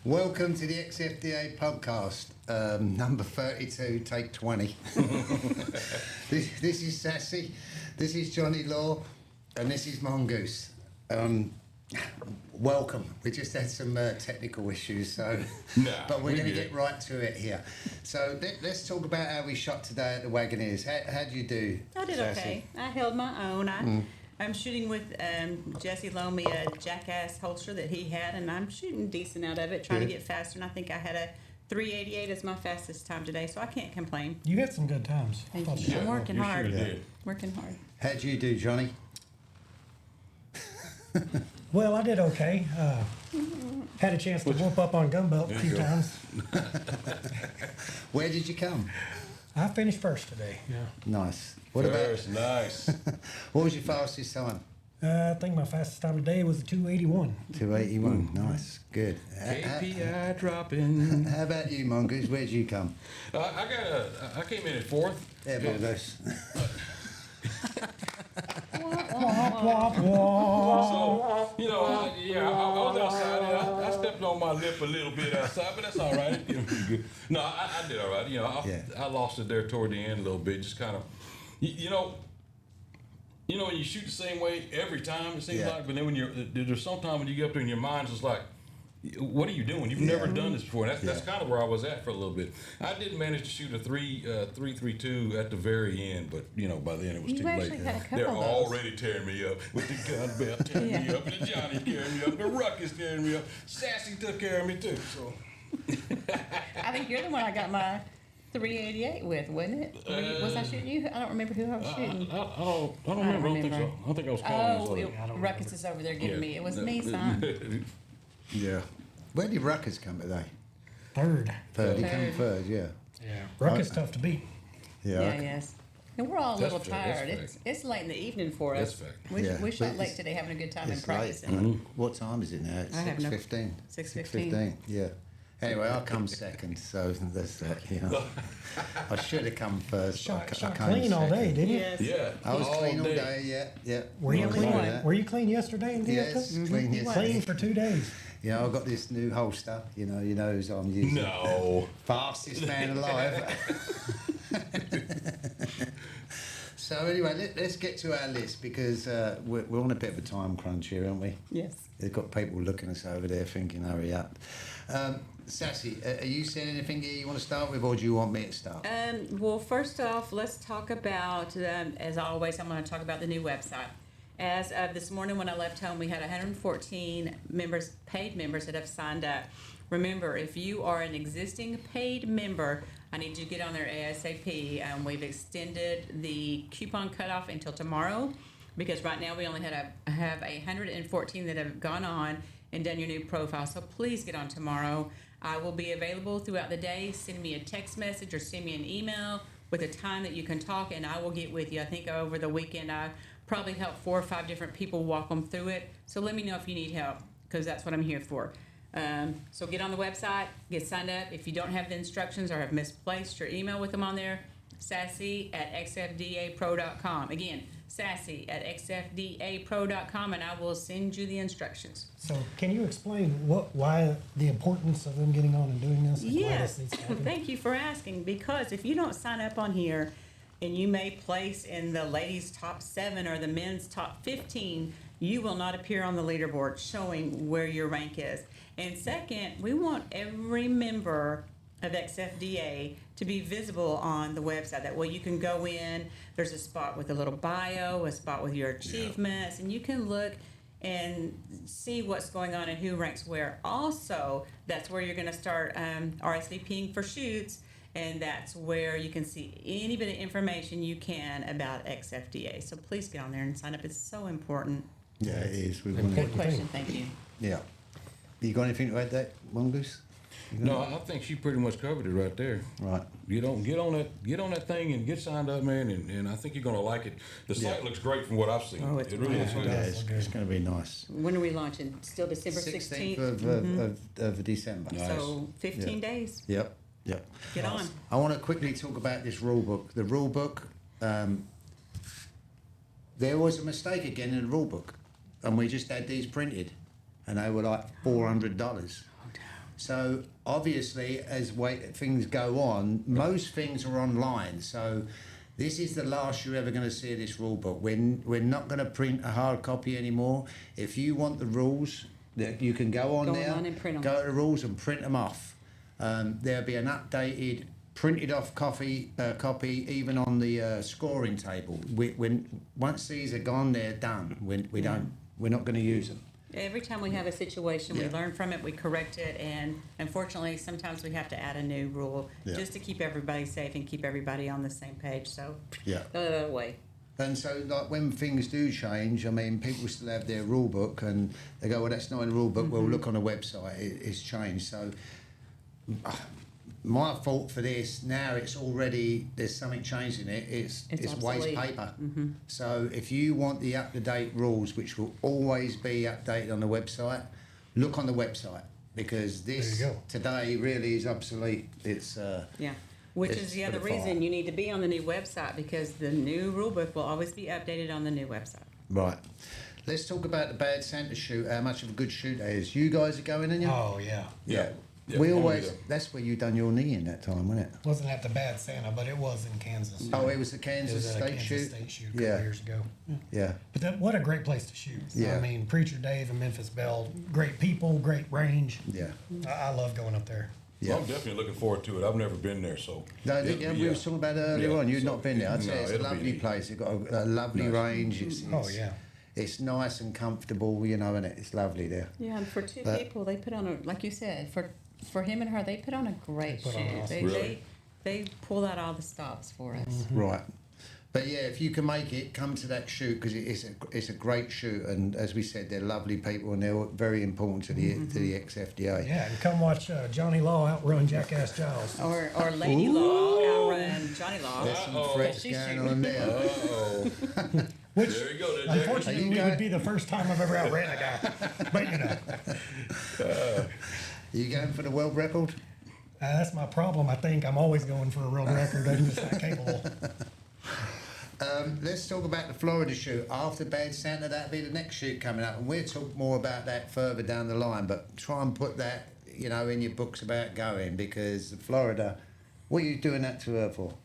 Welcome to the XFDA podcast, number 32, take 20. This is Sassy, this is Johnny Law, and this is Mongoose. Welcome. We just had some technical issues, so but we're going to get right to it here. So let's talk about how we shot today at the Wagoneers. How did you do? I did Sassy? okay. I held my own. I'm shooting with Jesse loaned me a Jackass holster that he had, and I'm shooting decent out of it, trying to get faster. And I think I had a 388 as my fastest time today, so I can't complain. You had some good times. Thank you. I'm working hard. Sure did. Working hard. How did you do, Johnny? Well, I did okay. Had a chance to whoop up on Gunbelt a few times. Where did you come? I finished first today. Yeah. Nice. What Nice. what was your fastest time? I think my fastest time today was a 281. 281. Nice. Good. KPI dropping. How about you, Mongoose? Where did you come? I came in at fourth. Yeah, but those. So, you know, I was outside and I stepped on my lip a little bit outside, but that's all right. It was pretty good. No, I did all right. You know, I lost it there toward the end a little bit. Just kind of, you know, when you shoot the same way every time, it seems like, but then there's some time when you get up there and your mind's just like, what are you doing? You've never done this before. That's kind of where I was at for a little bit. I did manage to shoot a 3.32 at the very end, but you know, by then it was too late. Had a couple They're of those. already tearing me up with the gun belt tearing me up, and the Johnny carrying me up, the Ruckus carrying me up, Sassy took care of me too. So I think you're the one I got my 388 with, wasn't it? Was I shooting you? I don't remember who I was shooting. I don't remember. I don't think so. I don't think I was calling. Ruckus is over there getting me. It was me, son. Yeah. Where did Ruckus come today? Third. Third. He came third, yeah. Yeah. Ruckus tough to beat. Yeah. Yeah, yes. And we're all a little That's fair, that's tired. fair. It's late in the evening for us. That's fair. We shot But late today, having a good time in It's late. practicing. What time is it now? It's I have no- 6:15. 6:15. Yeah. Anyway, I come second, so that's that. You know, I should have come first. Shot I came clean all day, second. didn't you? Yes. Yeah, I was clean all day. Yeah. Were you I was clean? like that. Were you clean yesterday and Yes, clean yesterday. Clean for 2 days. You know, I got this new holster. You know who I'm using. No. Fastest man alive. So anyway, let's get to our list because we're on a bit of a time crunch here, aren't we? Yes. They've got people looking us over there thinking, hurry up. Sassy, are you saying anything here you want to start with, or do you want me to start? Well, first off, let's talk about, as always, I'm going to talk about the new website. As of this morning when I left home, we had 114 members, paid members that have signed up. Remember, if you are an existing paid member, I need you to get on there ASAP. We've extended the coupon cutoff until tomorrow because right now we only have 114 that have gone on and done your new profile. So please get on tomorrow. I will be available throughout the day. Send me a text message or send me an email with a time that you can talk, and I will get with you. I think over the weekend I probably helped 4 or 5 different people walk them through it. So let me know if you need help because that's what I'm here for. So get on the website, get signed up. If you don't have the instructions or have misplaced your email with them on there, sassy@xfdapro.com. Again, sassy@xfdapro.com, and I will send you the instructions. So can you explain why the importance of them getting on and doing this? Like why Yes, this needs to happen? thank you for asking, because if you don't sign up on here and you may place in the ladies' top 7 or the men's top 15, you will not appear on the leaderboard showing where your rank is. And second, we want every member of XFDA to be visible on the website. That way you can go in, there's a spot with a little bio, a spot with your achievements, and you can look and see what's going on and who ranks where. Also, that's where you're going to start RSVPing for shoots, and that's where you can see any bit of information you can about XFDA. So please get on there and sign up. It's so important. Yeah, it is. Good question. Thank you. Yeah. You got anything to add that, Mongoose? No, I think she pretty much covered it right there. Right. Get on that thing and get signed up, man, and I think you're gonna like it. The site looks great from what I've seen. Oh, it's it really looks Yeah, good. it's going to be nice. When are we launching? Still December 16th? of December. Nice. So 15 Yeah. days. Yep. Get on. I want to quickly talk about this rule book. The rule book, there was a mistake again in the rule book, and we just had these printed, and they were like $400. So obviously, as things go on, most things are online. So this is the last you're ever going to see of this rule book. We're not going to print a hard copy anymore. If you want the rules, you can go on there, and print 'em. go to the rules and print them off. There'll be an updated, printed off copy even on the scoring table. Once these are gone, they're done. We're not going to use them. Every time we have a situation, we learn from it, we correct it, and unfortunately, sometimes we have to add a new rule just to keep everybody safe and keep everybody on the same page. So, throw that away. And so, like, when things do change, I mean, people still have their rule book, and they go, well, that's not in the rule book. Well, look on the website, it's changed. So, my fault for this, now it's already, there's something changed in it, it's waste paper. So if you want the up-to-date rules, which will always be updated on the website, look on the website, because this today really is obsolete. It's which is the other reason you need to be on the new website, because the new rule book will always be updated on the new website. Right. Let's talk about the Bad Santa shoot, how much of a good shoot that is. You guys are going in, Oh, yeah. Yeah. We always, that's where you done your knee in that time, wasn't it? Wasn't at the Bad Santa, but it was in Kansas. Oh, it was the It Kansas was at a State Kansas shoot? State shoot a couple years ago. Yeah. But what a great place to shoot. Yeah. I mean, Preacher Dave and Memphis Belle, great people, great range. Yeah. I love going up there. Yeah. I'm definitely looking forward to it. I've never been there, so. No, we were talking about earlier on. You'd not been there. I'd say it's a it'll be lovely neat. place. It's got a lovely range. Yeah. It's nice and comfortable, you know, and it's lovely there. Yeah, and for two people, they put on a, like you said, for him and her, they put on a great They put on shoot. awesome. Really? They pull out all the stops for us. Right. But yeah, if you can make it, come to that shoot, because it's a great shoot, and as we said, they're lovely people and they're very important to the XFDA. Yeah, and come watch Johnny Law outrun Jackass Giles. Or Lady Law outrun Johnny Law. There's some threats She's going shooting. on there. Which, There you go, there, Jackie. unfortunately, would be the first time I've ever outran a guy. But, you know. Are you going for the world record? That's my problem. I think I'm always going for a world record. I'm just not capable. Let's talk about the Florida shoot. After Bad Santa, that'll be the next shoot coming up, and we'll talk more about that further down the line. But try and put that, you know, in your books about going, because Florida. What are you doing that to her for?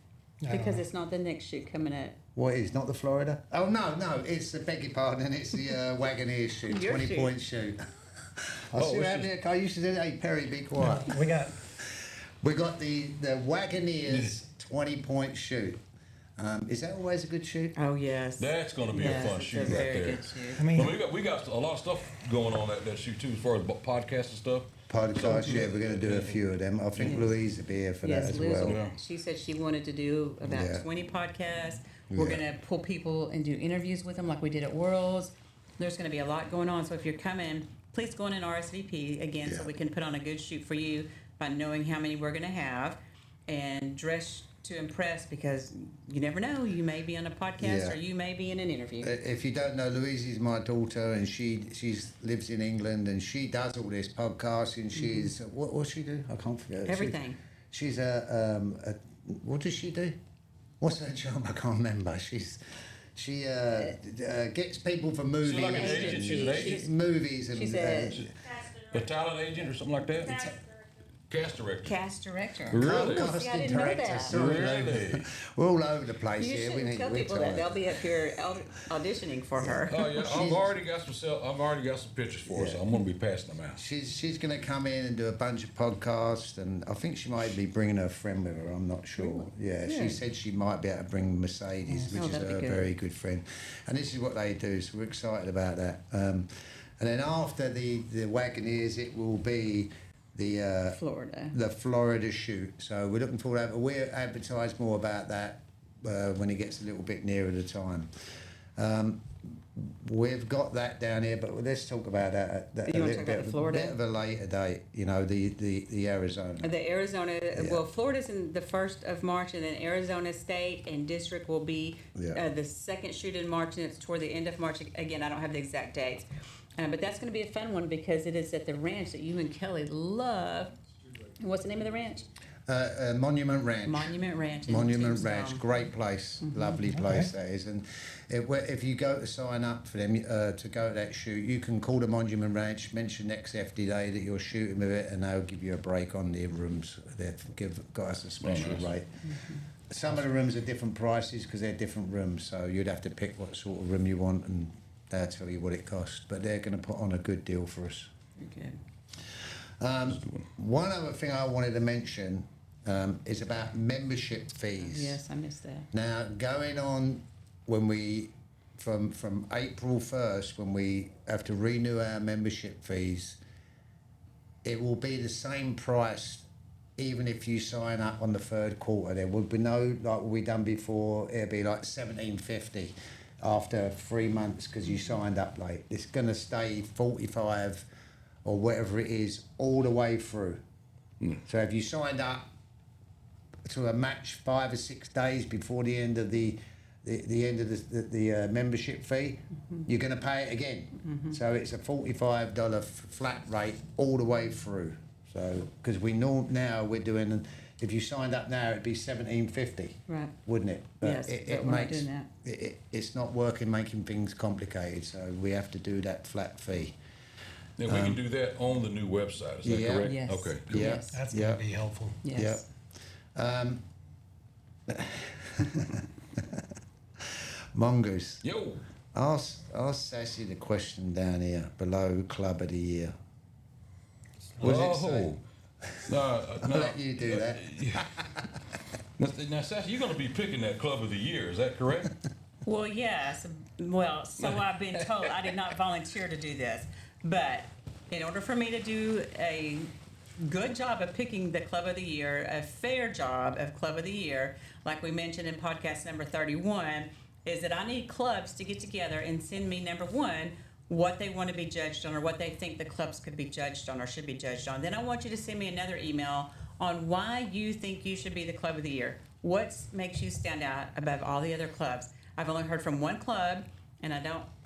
Because it's not the next shoot coming up. What is not the Florida? Oh no, it's the beg your pardon, it's the Wagoneer shoot, Your 20-point shoot. I used to do that. Hey Perry, be quiet. We got the Wagoneers 20-point shoot. Is that always a good shoot? Oh yes. That's going to be a fun shoot it's a right very there. good shoot. I mean, We got a lot of stuff going on at that shoot too, as far as podcast and stuff. Podcast, yeah, we're going to do a few of them. I think Louise will be here for that Yes, as Liz, well. Yeah. she said she wanted to do about 20 podcasts. We're Yeah. going to pull people and do interviews with them like we did at Worlds. There's going to be a lot going on. So if you're coming, please go in and RSVP again so we can put on a good shoot for you by knowing how many we're going to have, and dress to impress, because you never know. You may be on a podcast or you may be in an interview. If you don't know, Louise is my daughter, and she lives in England, and she does all this podcasting. She's what she do? I can't forget. Everything. She's a what does she do? What's her job? I can't remember. She gets people for movies. She's like an agent. She's an agent. Movies and She's A talent agent or something like that. Cast director. Cast director. Really? Oh, see, I didn't know that. Sorry, Really? we're all over the place You here. shouldn't tell people that. They'll be up here auditioning for her. Oh yeah, I've already got some pictures for her, so I'm going to be passing them out. She's going to come in and do a bunch of podcasts, and I think she might be bringing her friend with her. I'm not sure. Yeah, she said she might be able to bring Mercedes, which is that'd be a good. very good friend. And this is what they do, so we're excited about that. And then after the Wagoneers, it will be the Florida shoot. So we're looking forward to that. We'll advertise more about that when it gets a little bit nearer the time. We've got that down here, but let's talk about that You want to talk about the Florida? A bit of a later date, you know, the Arizona. The Arizona, well, Florida's in the 1st of March, and then Arizona State and District will be the second shoot in March, and it's toward the end of March. Again, I don't have the exact dates. But that's going to be a fun one, because it is at the ranch that you and Kelly love. And what's the name of the ranch? Monument Ranch. Monument Ranch. in Monument Tombstone. Ranch, great place, lovely place that is. And if you go to sign up for them to go to that shoot, you can call the Monument Ranch, mention XFDA that you're shooting with it, and they'll give you a break on the rooms. They've got us a special rate. Some of the rooms are different prices because they're different rooms, so you'd have to pick what sort of room you want, and they'll tell you what it costs. But they're going to put on a good deal for us. Okay. One other thing I wanted to mention is about membership fees. Yes, I missed that. Now, going on when we, from April 1st, when we have to renew our membership fees, it will be the same price even if you sign up on the third quarter. There will be no, like we done before, it'll be like $17.50 after 3 months because you signed up late. It's going to stay 45 or whatever it is all the way through. So if you signed up to a match 5 or 6 days before the end of the end of the membership fee, you're going to pay it again. So it's a $45 flat rate all the way through. So because we know now we're doing, if you signed up now it'd be $17.50, Right. wouldn't it? Yes, but we're not doing that. It's not working, making things complicated. So we have to do that flat fee. Now, we can do that on the new website, is that Yeah. correct? Yes. Okay. Yeah. Yes. That's going to be helpful. Yes. Mongoose. Yo, Ask Sassy the question down here below Club of the Year. What does it say? No, I'll let you do that. Now, Sassy, you're going to be picking that Club of the Year, is that correct? Well, yes. Well, so I've been told. I did not volunteer to do this. But in order for me to do a good job of picking the Club of the Year, a fair job of Club of the Year, like we mentioned in podcast number 31, is that I need clubs to get together and send me, number one, what they want to be judged on or what they think the clubs could be judged on or should be judged on. Then I want you to send me another email on why you think you should be the Club of the Year. What makes you stand out above all the other clubs? I've only heard from one club, and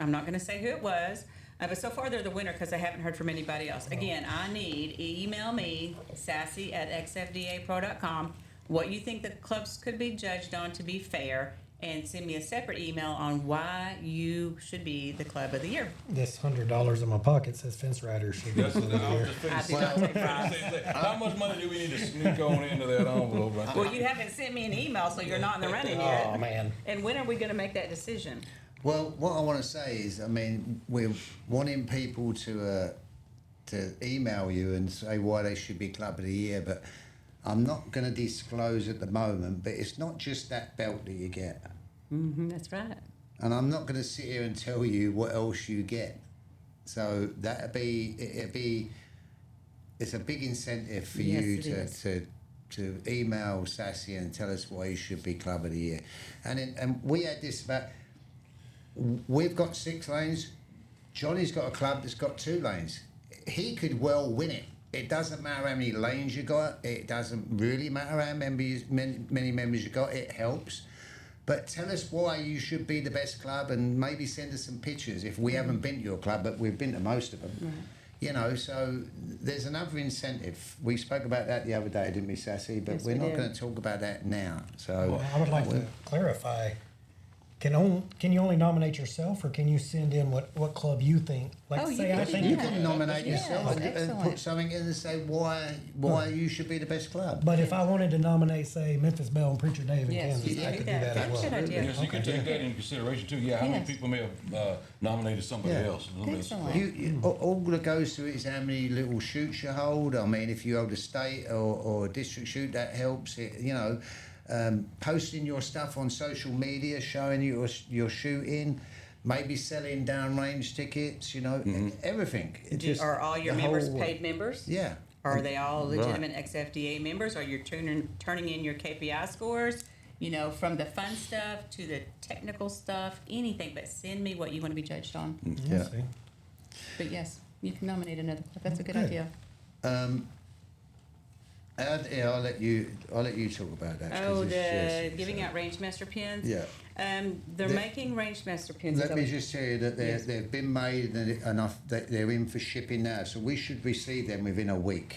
I'm not going to say who it was, but so far they're the winner because I haven't heard from anybody else. Again, I need, email me, sassy@xfdapro.com, what you think the clubs could be judged on to be fair, and send me a separate email on why you should be the Club of the Year. This $100 in my pocket says Fence Rider should be That's the what I was year. just I finna do not take bribes. say. How much money do we need to sneak on into that envelope? Well, you haven't sent me an email, so you're not in the running yet. Oh, man. And when are we going to make that decision? Well, what I want to say is, I mean, we're wanting people to email you and say why they should be Club of the Year, but I'm not going to disclose at the moment. But it's not just that belt that you get, That's right. and I'm not going to sit here and tell you what else you get. So it's a big incentive for Yes, you it is. to email Sassy and tell us why you should be Club of the Year. And we had this about. We've got 6 lanes. Johnny's got a club that's got 2 lanes. He could well win it. It doesn't matter how many lanes you got. It doesn't really matter how many members you got. It helps. But tell us why you should be the best club, and maybe send us some pictures if we haven't been to your club, but we've been to most of them. You know, so there's another incentive. We spoke about that the other day, didn't we, Sassy? But Yes, we're we not did. going to talk about that now. So Well, I would like to clarify. Can you only nominate yourself, or can you send in what club you think? Like, Oh, say you I can think you do can that. nominate Yeah, yourself and excellent. put something in and say why you should be the best club. But if I wanted to nominate, say, Memphis Belle and Preacher Dave in Yes, Kansas, you I can could do do that. that as That's a well. good idea. Yes, you can take that into consideration too. Yeah, how many Yes. people may have nominated somebody Yeah. else? Excellent. All that goes to it is how many little shoots you hold. I mean, if you hold a state or a district shoot, that helps. Posting your stuff on social media, showing your shooting, maybe selling downrange tickets. Everything. Are all your the members whole- paid members? Yeah. Are they all legitimate XFDA members? Are you turning in your KPI scores? From the fun stuff to the technical stuff, anything. But send me what you want to be judged on. Yeah. See? But yes, you can nominate another club. That's a good Okay. idea. I'll let you talk about that. 'cause Oh, it's giving out Rangemaster pins? Yeah. They're making Rangemaster pins. Let me just tell you that Yes. they've been made and enough that they're in for shipping now, so we should receive them within a week.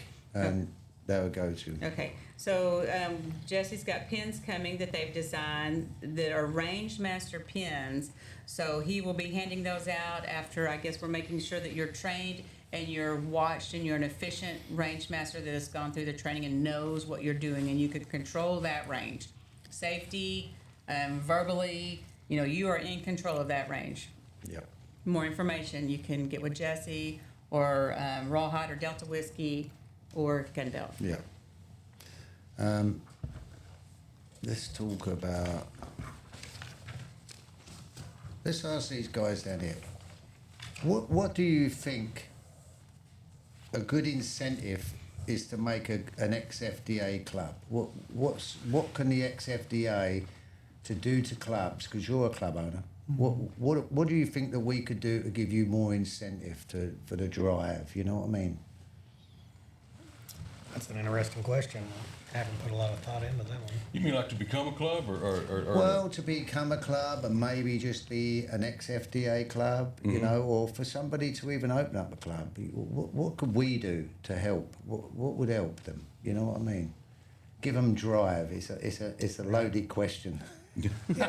they would go to. Okay, so Jesse's got pins coming that they've designed that are Rangemaster pins. So he will be handing those out after, I guess, we're making sure that you're trained and you're watched and you're an efficient Rangemaster that has gone through the training and knows what you're doing, and you could control that range. Safety, verbally, you are in control of that range. Yep. More information you can get with Jesse or Rawhide or Delta Whiskey or Gun Belt. Yeah. Let's talk about. Let's ask these guys down here. What do you think a good incentive is to make an XFDA club? What can the XFDA to do to clubs? Because you're a club owner. What do you think that we could do to give you more incentive for the drive? You know what I mean? That's an interesting question. I haven't put a lot of thought into that one. You mean like to become a club or Well, to become a club and maybe just be an XFDA club, or for somebody to even open up a club. What could we do to help? What would help them? You know what I mean? Give them drive. It's a loaded question. Yeah,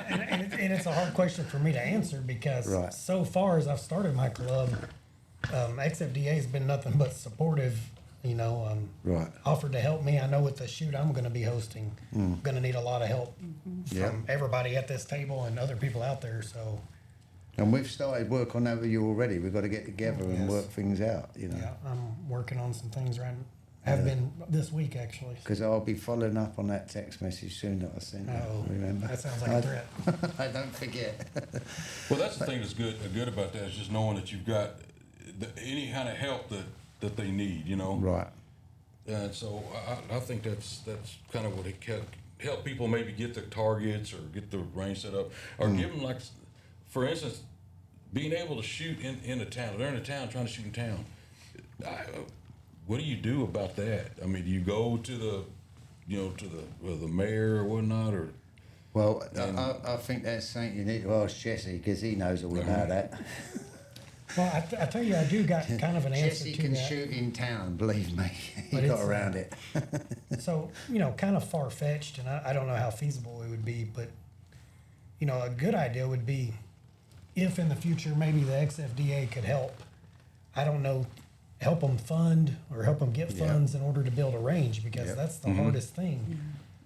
and it's a hard question for me to answer because Right. so far as I've started my club, XFDA has been nothing but supportive. Right. Offered to help me. I know with the shoot I'm going to be hosting, I'm going to need a lot of help from everybody at this table and other people out there. So, And we've started work on that with you already. We've got to get together and Yes. work things out. yeah, I'm working on some things right. Have been this week actually. Because I'll be following up on that text message soon that I sent you. Oh, Remember? that sounds like a threat. I don't forget. Well, that's the thing that's good about that is just knowing that you've got any kind of help that they need, Right. And so I think that's kind of what it can help people maybe get their targets or get the range set up, or give them, like, for instance, being able to shoot in a town. They're in a town trying to shoot in town. What do you do about that? I mean, do you go to the mayor or whatnot, or? Well, I think that's something you need to ask Jesse because he knows all about that. Well, I tell you, I do got kind of an answer Jesse to can that. shoot in town, believe me. He But got it's, around it. So, kind of far-fetched, and I don't know how feasible it would be, but, a good idea would be if in the future maybe the XFDA could help, I don't know, help them fund or help them get funds in order to build a range, because that's the hardest thing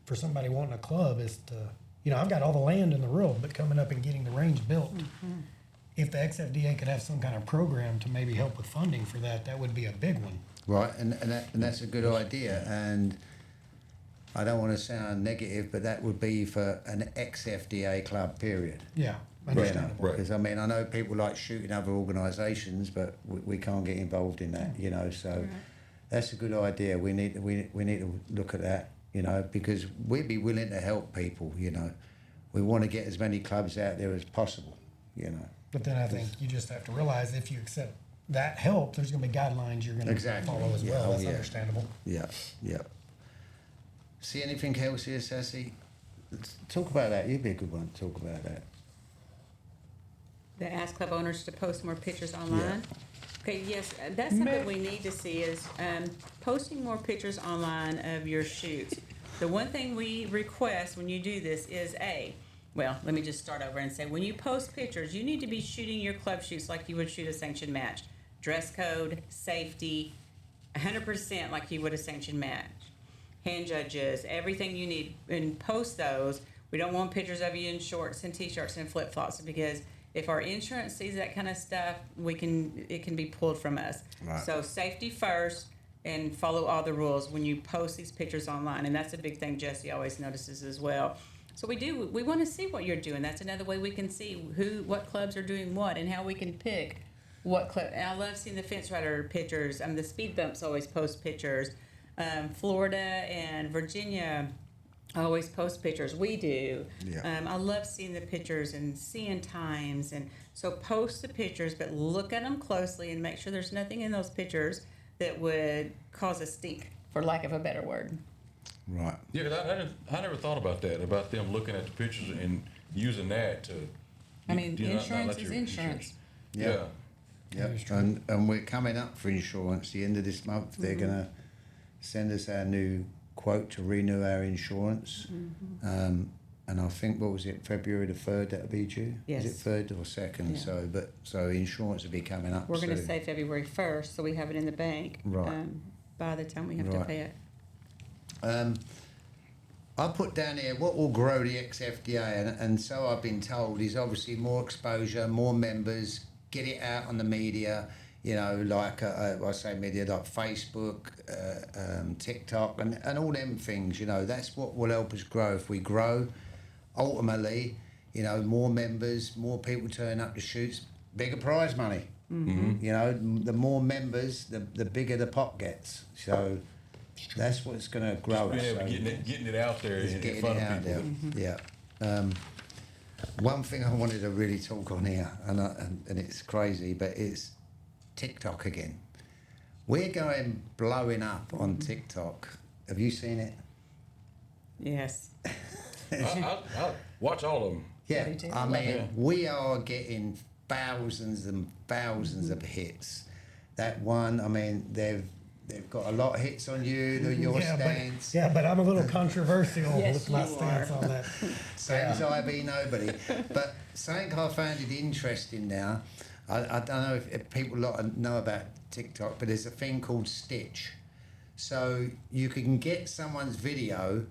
for somebody wanting a club is to, I've got all the land in the world, but coming up and getting the range built. If the XFDA could have some kind of program to maybe help with funding for that, that would be a big one. Right, and that's a good idea. And I don't want to sound negative, but that would be for an XFDA club, period. Yeah, understandable. Right. Because, I mean, I know people like shooting other organisations, but we can't get involved in that, So that's a good idea. We need to look at that, because we'd be willing to help people, We want to get as many clubs out there as possible, But then I think you just have to realize if you accept that help, there's going to be guidelines you're going to Exactly. follow as Yeah. well. Oh, That's yeah. understandable. Yeah, yeah. See anything else here, Sassy? Let's talk about that. You'd be a good one to talk about that. The ask club owners to post more pictures online. Okay, yes, that's something we need to see is posting more pictures online of your shoots. The one thing we request when you do this is well, let me just start over and say, when you post pictures, you need to be shooting your club shoots like you would shoot a sanctioned match. Dress code, safety, 100% like you would a sanctioned match. Hand judges, everything you need, and post those. We don't want pictures of you in shorts and t-shirts and flip-flops, because if our insurance sees that kind of stuff, it can be pulled from us. Right. So safety first, and follow all the rules when you post these pictures online, and that's a big thing Jesse always notices as well. So we want to see what you're doing. That's another way we can see what clubs are doing what, and how we can pick what club. And I love seeing the fence rider pictures. The speed bumps always post pictures. Florida and Virginia always post pictures. We do. Yeah. I love seeing the pictures and seeing times, and so post the pictures, but look at them closely and make sure there's nothing in those pictures that would cause a stink, for lack of a better word. Right. Yeah, 'cause I never thought about that, about them looking at the pictures and using that to. Insurance is insurance. Yeah. Yeah. And we're coming up for insurance. The end of this month, they're gonna send us our new quote to renew our insurance. And I think, what was it, February the 3rd that'll be due? Yes. Is it 3rd or 2nd? Yeah. So insurance will be coming up We're going to soon. say February 1st, so we have it in the bank. Right. By the time we have to Right. pay it. I put down here what will grow the XFDA, and so I've been told, is obviously more exposure, more members, get it out on the media, you know, like I say media like Facebook, TikTok, and all them things. You know, that's what will help us grow. If we grow, ultimately, you know, more members, more people turn up to shoots, bigger prize money. You know, the more members, the bigger the pot gets. So that's what's going to grow us. Yeah, getting it out there in front of people. Yeah. One thing I wanted to really talk on here, and it's crazy, but it's TikTok again. We're going blowing up on TikTok. Have you seen it? Yes. I watch all of them. Yeah, Yeah, you do. I mean, Yeah. we are getting thousands and thousands of hits. That one, I mean, they've got a lot of hits on you, your stance. But I'm a little controversial Yes, with my you stance are. on that. Same as I be nobody. But something I found it interesting now, I don't know if people know about TikTok, but there's a thing called Stitch. So you can get someone's video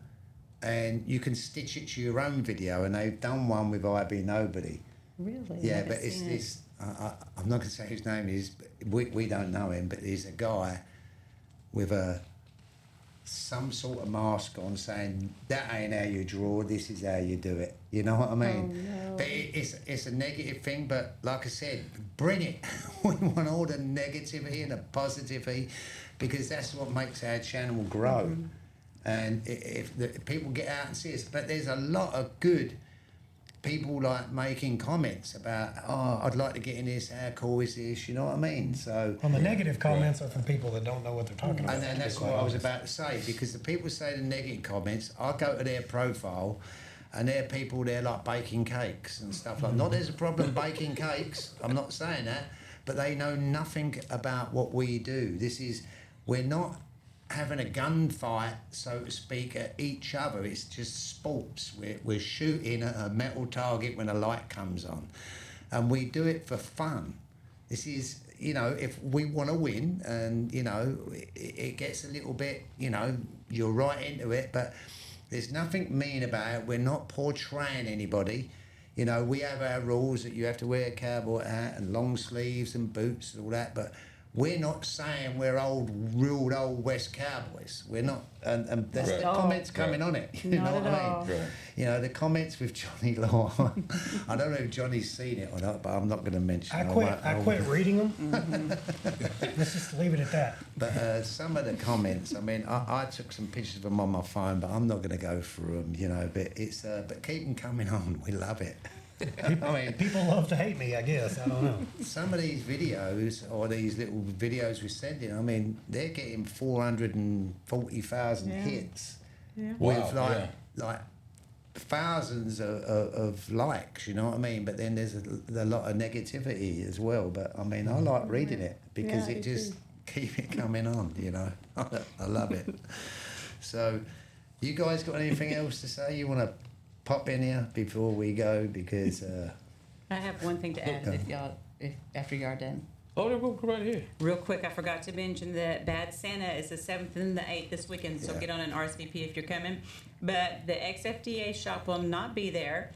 and you can stitch it to your own video, and they've done one with I Be Nobody. Really? Yeah, but it's I'm not going to say whose name it is, but we don't know him, but he's a guy with some sort of mask on saying, that ain't how you draw, this is how you do it. You know what I mean? Oh, no. But it's a negative thing, but like I said, bring it. We want all the negativity and the positivity, because that's what makes our channel grow. And if people get out and see us, but there's a lot of good people like making comments about, oh, I'd like to get in this, how cool is this, you know what I mean? So, Well, the negative comments are from people that don't know what they're talking about. and then that's what I was about to say, because the people say the negative comments, I go to their profile, and they're people, they're like baking cakes and stuff like. Not there's a problem baking cakes, I'm not saying that, but they know nothing about what we do. We're not having a gunfight, so to speak, at each other. It's just sports. We're shooting at a metal target when a light comes on, and we do it for fun. This is, you know, if we want to win, and you know, it gets a little bit, you know, you're right into it, but there's nothing mean about it. We're not portraying anybody. You know, we have our rules that you have to wear a cowboy hat and long sleeves and boots and all that, but we're not saying we're real old West Cowboys. We're not, and there's Right. the comments coming on it. You Not know what at I mean? all. Right. You know, the comments with Johnny Law. I don't know if Johnny's seen it or not, but I'm not going to mention it. I quit reading them. Let's just leave it at that. But some of the comments, I mean, I took some pictures of them on my phone, but I'm not going to go through them, you know. But but keep them coming on. We love it. I mean, People love to hate me, I guess. I don't know. some of these videos, or these little videos we're sending, I mean, they're getting 440,000 Yeah. hits Yeah. with Wow, like thousands of likes, you know what I mean? But then there's a lot of negativity as well. But I mean, I like reading it because Yeah, it me just too. keep it coming on, you know. I love it. So, you guys got anything else to say? You want to pop in here before we go, because I have one thing to add if after you are done. Oh, they're going right here. Real quick, I forgot to mention that Bad Santa is the 7th and the 8th this weekend, so Yeah. get on an RSVP if you're coming. But the XFDA shop will not be there.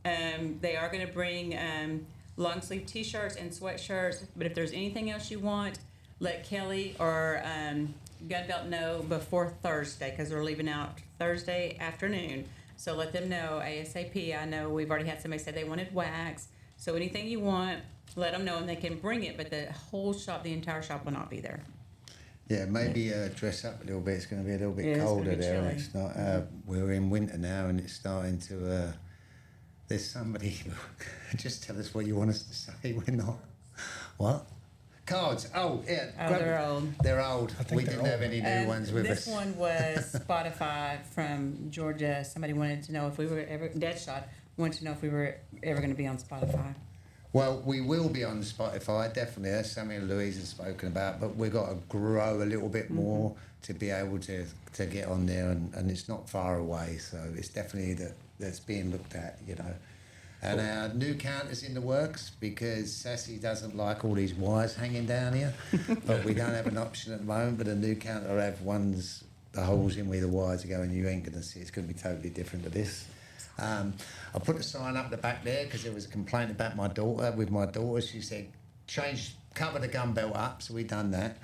They are going to bring long sleeve t-shirts and sweatshirts, but if there's anything else you want, let Kelly or Gunbelt know before Thursday, because they're leaving out Thursday afternoon. So let them know ASAP. I know we've already had somebody say they wanted wax. So anything you want, let them know and they can bring it. But the whole shop, the entire shop will not be there. yeah, maybe dress up a little bit. It's going to be a little bit Yeah, it's gonna colder be there. chilly. It's not. We're in winter now, and it's starting to. There's somebody. Just tell us what you want us to say. We're not. What? Cards. Oh, yeah. Oh, grab they're it. old. They're old. I think We they're didn't have old. any new ones with this us. one was Spotify from Georgia. Somebody wanted to know if we were ever, Deadshot wanted to know if we were ever going to be on Spotify. Well, we will be on Spotify, definitely. That's something Louise has spoken about, but we've got to grow a little bit more to be able to get on there, and it's not far away, so it's definitely that's being looked at, you know. And our new counter's in the works because Sassy doesn't like all these wires hanging down here, but we don't have an option at the moment, but a new counter will have the holes in where the wires are going. You ain't going to see, it's going to be totally different to this. I put a sign up the back there because there was a complaint about my daughter. She said, cover the gun belt up, so we done that.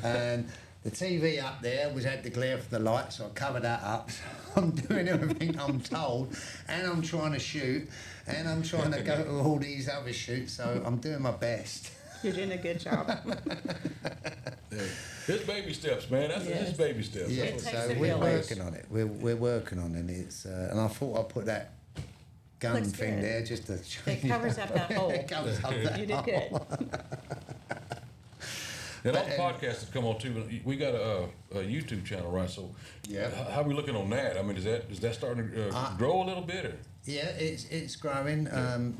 And the TV up there had the glare from the light, so I covered that up. So I'm doing everything I'm told, and I'm trying to shoot, and I'm trying to go to all these other shoots, so I'm doing my best. You're doing a good job. It's baby steps, man. That's just baby steps. Yeah, so we're working on it. We're working on it. It's and I thought I'd put that gun Looks thing good. there just to It covers up that hole. It covers up that You did hole. good. And all the podcasts that come on too. We got a YouTube channel, right? So Yeah. how are we looking on that? I mean, is that starting to grow a little bit? Or? Yeah, it's growing.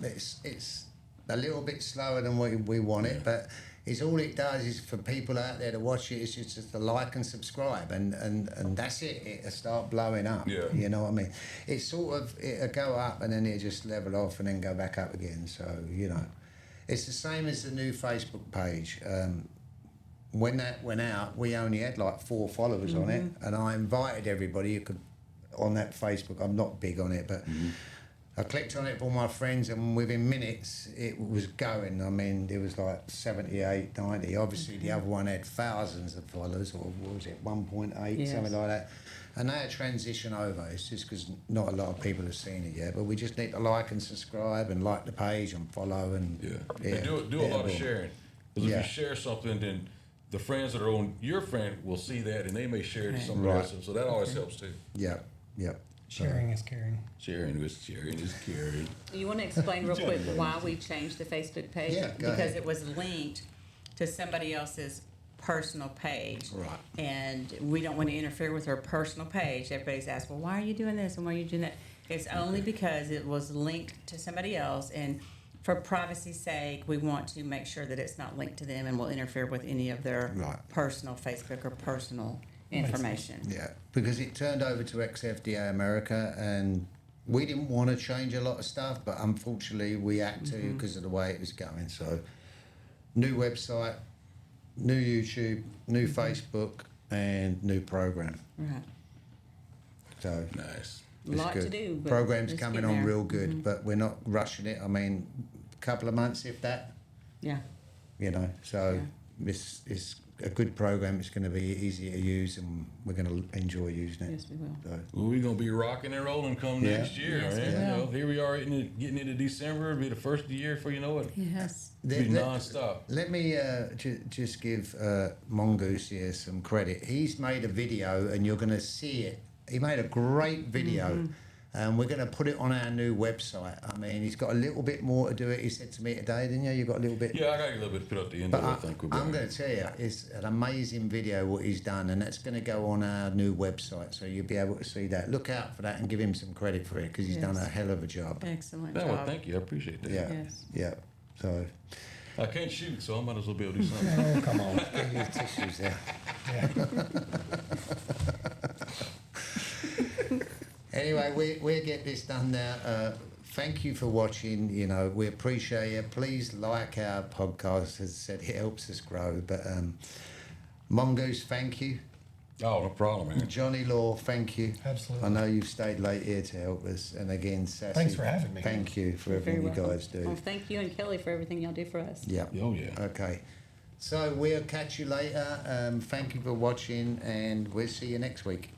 It's a little bit slower than we want it, but it's all it does is for people out there to watch it. It's just to like and subscribe, and that's it. It'll start blowing up. Yeah. You know what I mean? It's sort of it'll go up and then it'll just level off and then go back up again. So you know, it's the same as the new Facebook page. When that went out, we only had like 4 followers on it, and I invited everybody who could on that Facebook. I'm not big on it, but I clicked on it with all my friends, and within minutes it was going. I mean, there was like 78, 90. Obviously, the other one had thousands of followers, or what was it, 1.8, something like that. And they had transition over. It's just because not a lot of people have seen it yet, but we just need to like and subscribe and like the page and follow and And do a lot of sharing. Because if you share something, then the friends that are on your friend will see that, and they may share it to somebody else. So that always helps too. Yeah. Sharing is caring. Sharing is caring. You want to explain real quick why we changed the Facebook page? Yeah, go because ahead. it was linked to somebody else's personal page. Right. And we don't want to interfere with her personal page. Everybody's asked, well, why are you doing this and why are you doing that? It's only because it was linked to somebody else, and for privacy's sake, we want to make sure that it's not linked to them and will interfere with any of their personal Facebook or personal information. Yeah, because it turned over to XFDA America, and we didn't want to change a lot of stuff, but unfortunately we had to because of the way it was going. So, new website, new YouTube, new Facebook, and new program. Right. So Nice. A lot to do. But Program's it's coming getting on there. real good, but we're not rushing it. I mean, a couple of months, if that. Yeah. You know, so it's a good program. It's going to be easy to use, and we're going to enjoy using it. Yes, we will. So, Well, we're gonna be rocking and rolling come next year. Yes, we man. will. You know, here we are getting into December. It'll be the first of the year before you know it. Yes. It'll be non-stop. Let me just give Mongoose here some credit. He's made a video, and you're going to see it. He made a great video, and we're going to put it on our new website. I mean, he's got a little bit more to do it. He said to me today, didn't you? You got a little bit. Yeah, I got a little bit to put up the end But of it. I think I'm going to tell you, it's an amazing video what he's done, and that's going to go on our new website, so you'll be able to see that. Look out for that and give him some credit for it because he's done a hell of a job. Excellent Yeah, job. well, thank you. I appreciate that. Yeah, Yes. yeah. So, I can't shoot, so I might as well be able to do something. Oh, come on. get your tissues there. Anyway, we'll get this done now. Thank you for watching. You know, we appreciate you. Please like our podcast. As I said, it helps us grow. But Mongoose, thank you. Oh, no problem, man. Johnny Law, thank you. Absolutely. I know you've stayed late here to help us. And again, Sassy, Thanks for having me. Thank you for everything you guys do. Well, thank you and Kelly for everything y'all do for us. Yeah. Oh, yeah. Okay. So we'll catch you later. Thank you for watching, and we'll see you next week.